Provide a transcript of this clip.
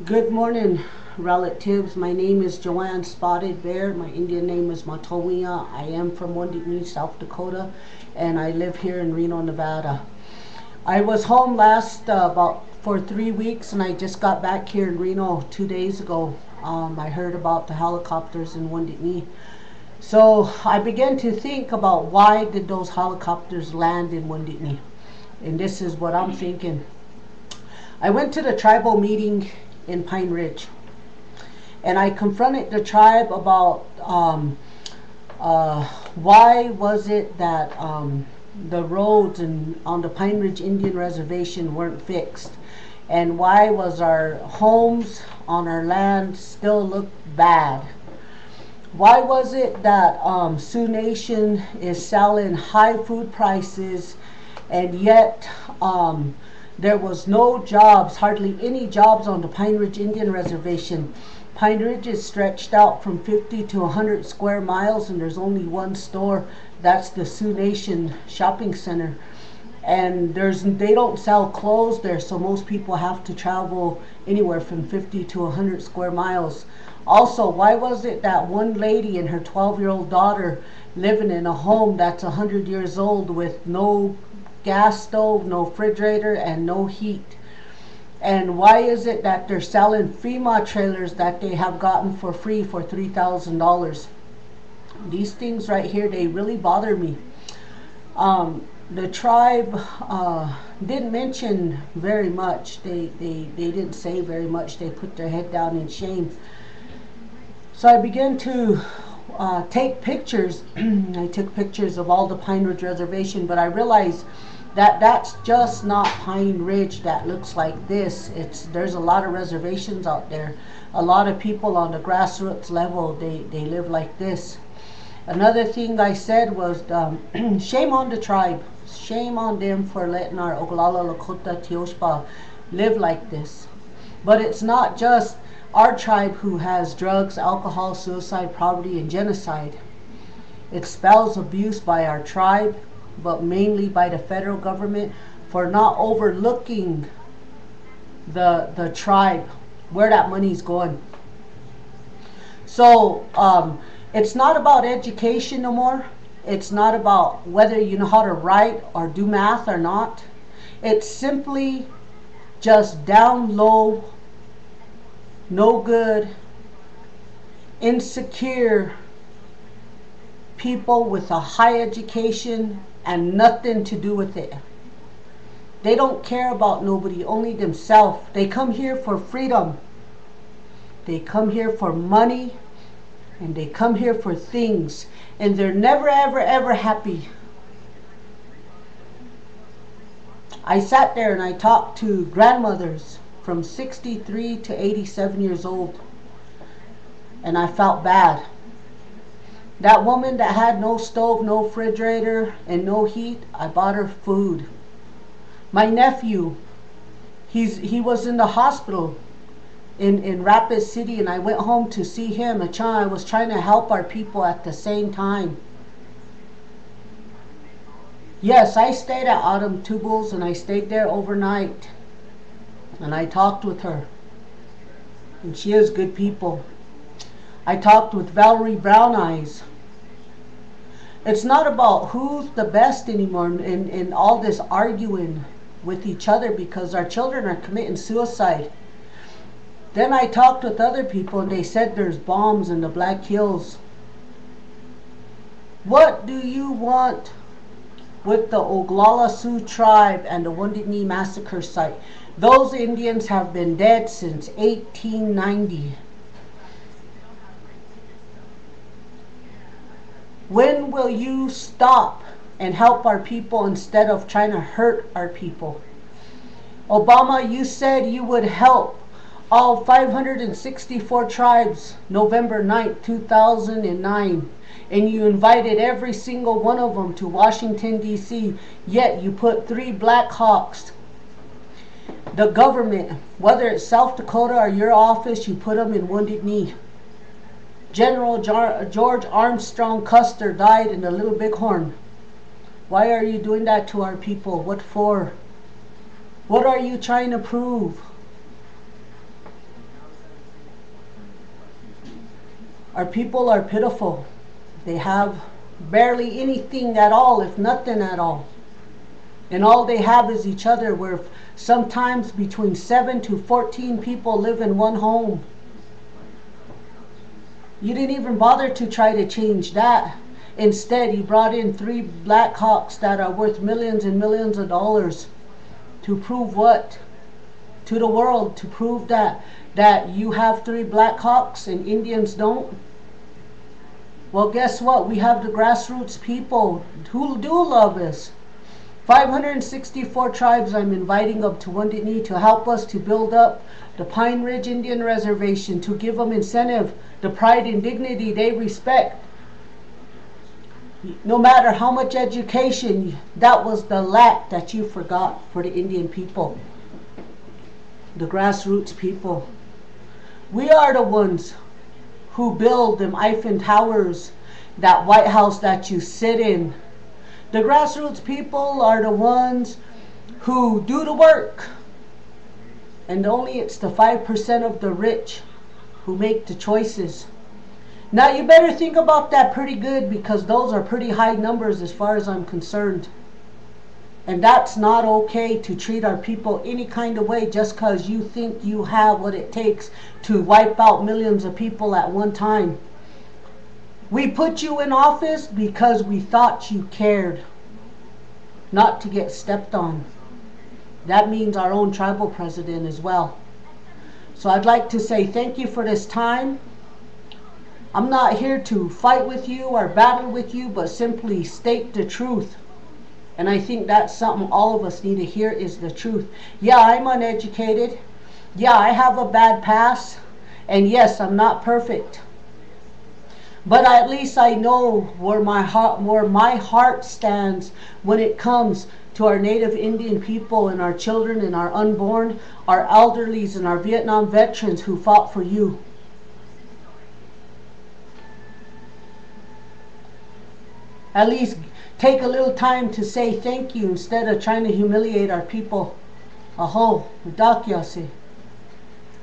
Good morning, relatives. My name is Joann Spotted Bear. My Indian name is Matowiya. I am from Wounded South Dakota, and I live here in Reno, Nevada. I was home last about for 3 weeks, and I just got back here in Reno 2 days ago. I heard about the helicopters in Wounded Knee. So I began to think about why did those helicopters land in Wounded Knee? And this is what I'm thinking. I went to the tribal meeting in Pine Ridge, and I confronted the tribe about why was it that the roads on the Pine Ridge Indian Reservation weren't fixed, and why was our homes on our land still look bad. Why was it that Sioux Nation is selling high food prices, and yet there was no jobs, hardly any jobs on the Pine Ridge Indian Reservation. Pine Ridge is stretched out from 50 to 100 square miles, and there's only one store. That's the Sioux Nation Shopping Center. And they don't sell clothes there, so most people have to travel anywhere from 50 to 100 square miles. Also, why was it that one lady and her 12-year-old daughter living in a home that's 100 years old with no gas stove, no refrigerator, and no heat? And why is it that they're selling FEMA trailers that they have gotten for free for $3,000? These things right here, they really bother me. The tribe didn't mention very much. They didn't say very much. They put their head down in shame. So I began to take pictures. I took pictures of all the Pine Ridge Reservation, but I realized that that's just not Pine Ridge that looks like this. There's a lot of reservations out there. A lot of people on the grassroots level, they live like this. Another thing I said was shame on the tribe. Shame on them for letting our Oglala Lakota Tioshpa live like this. But it's not just our tribe who has drugs, alcohol, suicide, poverty, and genocide. It spells abuse by our tribe, but mainly by the federal government for not overlooking the tribe, where that money's going. So it's not about education no more. It's not about whether you know how to write or do math or not. It's simply just down low, no good, insecure people with a high education and nothing to do with it. They don't care about nobody, only themselves. They come here for freedom. They come here for money, and they come here for things, and they're never ever ever happy. I sat there and I talked to grandmothers from 63 to 87 years old, and I felt bad. That woman that had no stove, no refrigerator, and no heat, I bought her food. My nephew, he was in the hospital in Rapid City, and I went home to see him. I was trying to help our people at the same time. Yes, I stayed at Autumn Tubles, and I stayed there overnight, and I talked with her, and she is good people. I talked with Valerie Brown Eyes. It's not about who's the best anymore in all this arguing with each other, because our children are committing suicide. Then I talked with other people, and they said there's bombs in the Black Hills. What do you want with the Oglala Sioux tribe and the Wounded Knee massacre site? Those Indians have been dead since 1890. When will you stop and help our people instead of trying to hurt our people? Obama, you said you would help all 564 tribes November 9th, 2009, and you invited every single one of them to Washington, D.C., yet you put 3 Black Hawks. The government, whether it's South Dakota or your office, you put them in Wounded Knee. General George Armstrong Custer died in the Little Bighorn. Why are you doing that to our people? What for? What are you trying to prove? Our people are pitiful. They have barely anything at all, if nothing at all. And all they have is each other, where sometimes between 7 to 14 people live in one home. You didn't even bother to try to change that. Instead, you brought in 3 Black Hawks that are worth millions and millions of dollars. To prove what? To the world, to prove that you have 3 Black Hawks and Indians don't. Well, guess what? We have the grassroots people who do love us. 564 tribes I'm inviting up to Wounded Knee to help us to build up the Pine Ridge Indian Reservation, to give them incentive, the pride and dignity they respect. No matter how much education, that was the lack that you forgot for the Indian people, the grassroots people. We are the ones who build them Eiffel Towers, that White House that you sit in. The grassroots people are the ones who do the work. And only it's the 5% of the rich who make the choices. Now you better think about that pretty good, because those are pretty high numbers as far as I'm concerned. And that's not okay, to treat our people any kind of way just because you think you have what it takes to wipe out millions of people at one time. We put you in office because we thought you cared, not to get stepped on. That means our own tribal president as well. So I'd like to say thank you for this time. I'm not here to fight with you or battle with you, but simply state the truth. And I think that's something all of us need to hear, is the truth. Yeah, I'm uneducated. Yeah, I have a bad past. And yes, I'm not perfect. But at least I know where my heart stands when it comes to our Native Indian people and our children and our unborn, our elderlies and our Vietnam veterans who fought for you. At least take a little time to say thank you instead of trying to humiliate our people. Aho, Dakyasi.